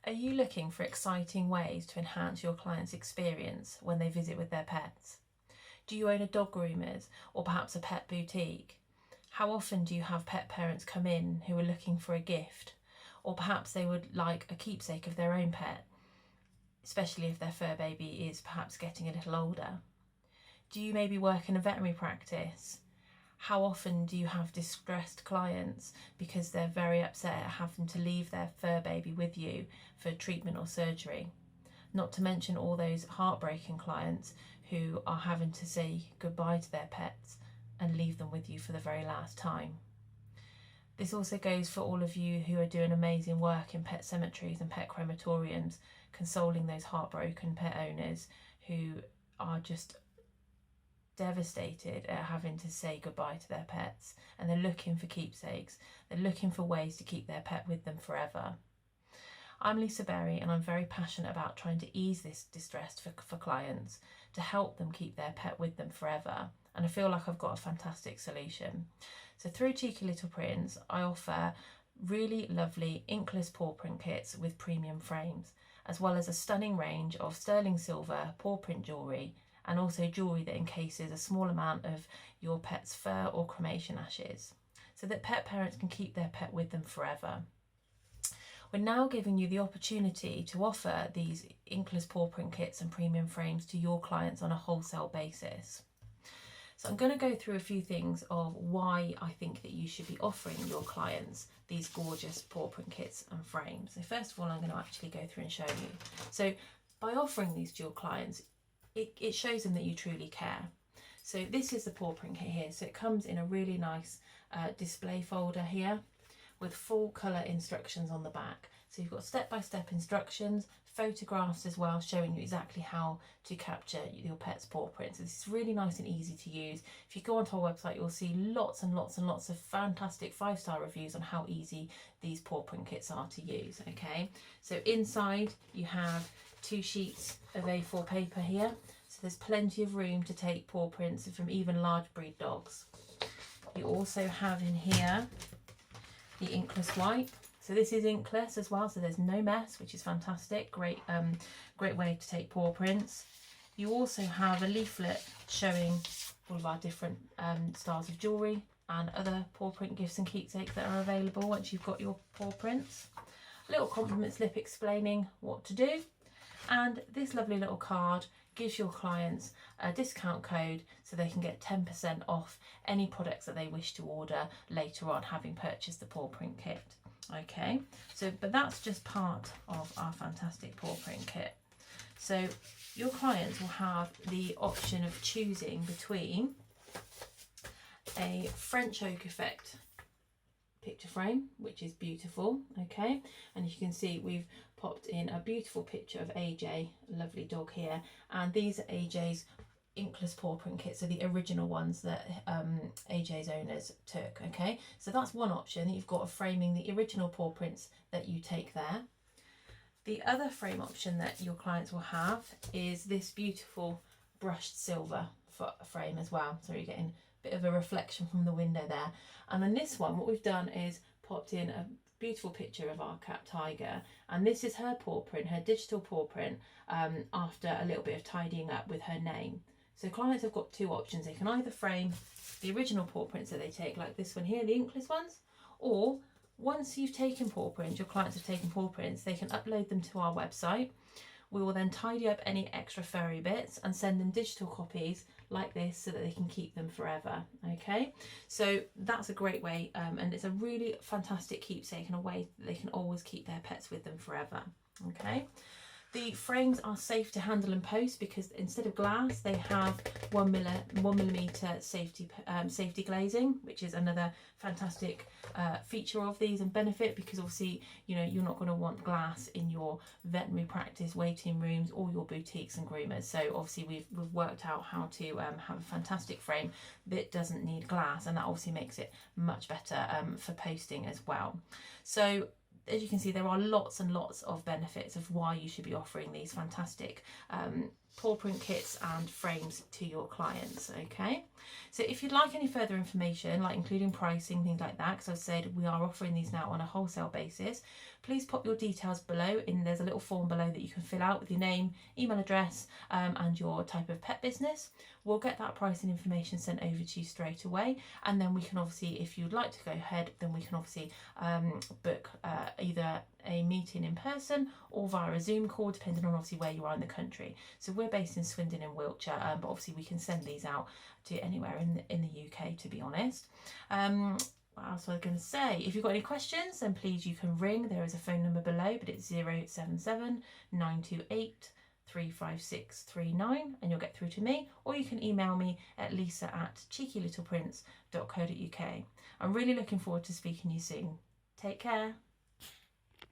Are you looking for exciting ways to enhance your client's experience when they visit with their pets? Do you own a dog groomers or perhaps a pet boutique? How often do you have pet parents come in who are looking for a gift, or perhaps they would like a keepsake of their own pet, especially if their fur baby is perhaps getting a little older? Do you maybe work in a veterinary practice? How often do you have distressed clients because they're very upset at having to leave their fur baby with you for treatment or surgery? Not to mention all those heartbreaking clients who are having to say goodbye to their pets and leave them with you for the very last time. This also goes for all of you who are doing amazing work in pet cemeteries and pet crematoriums, consoling those heartbroken pet owners who are just devastated at having to say goodbye to their pets, and they're looking for keepsakes. They're looking for ways to keep their pet with them forever. I'm Lisa Berry, and I'm very passionate about trying to ease this distress for clients, to help them keep their pet with them forever, and I feel like I've got a fantastic solution. So through Cheeky Little Prints, I offer really lovely inkless paw print kits with premium frames, as well as a stunning range of sterling silver paw print jewellery, and also jewellery that encases a small amount of your pet's fur or cremation ashes, so that pet parents can keep their pet with them forever. We're now giving you the opportunity to offer these inkless paw print kits and premium frames to your clients on a wholesale basis. So I'm going to go through a few things of why I think that you should be offering your clients these gorgeous paw print kits and frames. So first of all, I'm going to actually go through and show you. So by offering these to your clients, it shows them that you truly care. So this is the paw print kit here. So it comes in a really nice display folder here with full colour instructions on the back. So you've got step-by-step instructions, photographs as well, showing you exactly how to capture your pet's paw print. So this is really nice and easy to use. If you go onto our website, you'll see lots and lots and lots of fantastic 5-star reviews on how easy these paw print kits are to use. Okay, so inside you have 2 sheets of A4 paper here, so there's plenty of room to take paw prints from even large breed dogs. You also have in here the inkless wipe. So this is inkless as well, so there's no mess, which is fantastic. Great way to take paw prints. You also have a leaflet showing all of our different styles of jewellery and other paw print gifts and keepsakes that are available once you've got your paw prints. A little compliment slip explaining what to do. And this lovely little card gives your clients a discount code so they can get 10% off any products that they wish to order later on, having purchased the paw print kit. Okay, so but that's just part of our fantastic paw print kit. So your clients will have the option of choosing between a French oak effect picture frame, which is beautiful, okay, and you can see we've popped in a beautiful picture of AJ, lovely dog here, and these are AJ's inkless paw print kits, so the original ones that AJ's owners took. Okay, so that's one option. You've got a framing the original paw prints that you take there. The other frame option that your clients will have is this beautiful brushed silver frame as well, so you're getting bit of a reflection from the window there. And on this one, what we've done is popped in a beautiful picture of our cat Tiger, and this is her paw print, her digital paw print, after a little bit of tidying up with her name. So clients have got 2 options. They can either frame the original paw prints that they take, like this one here, the inkless ones, or once you've taken paw prints, your clients have taken paw prints, they can upload them to our website. We will then tidy up any extra furry bits and send them digital copies like this so that they can keep them forever. Okay, so that's a great way, and it's a really fantastic keepsake and a way that they can always keep their pets with them forever. Okay, the frames are safe to handle and post because instead of glass they have 1 millimeter safety glazing, which is another fantastic feature of these and benefit, because obviously you know you're not going to want glass in your veterinary practice waiting rooms or your boutiques and groomers. So obviously we've worked out how to have a fantastic frame that doesn't need glass, and that obviously makes it much better for posting as well. So as you can see, there are lots and lots of benefits of why you should be offering these fantastic paw print kits and frames to your clients. Okay, so if you'd like any further information, like including pricing, things like that, because I said we are offering these now on a wholesale basis, please pop your details below. There's a little form below that you can fill out with your name, email address, and your type of pet business. We'll get that pricing information sent over to you straight away, and then we can obviously, if you'd like to go ahead, then we can obviously book either a meeting in person or via a Zoom call, depending on obviously where you are in the country. So we're based in Swindon in Wiltshire, but obviously we can send these out to anywhere in the UK, to be honest. What else was I going to say? If you've got any questions, then please you can ring. There is a phone number below, but it's 077 928 35639, and you'll get through to me, or you can email me at lisa@cheekylittleprints.co.uk. I'm really looking forward to speaking to you soon. Take care.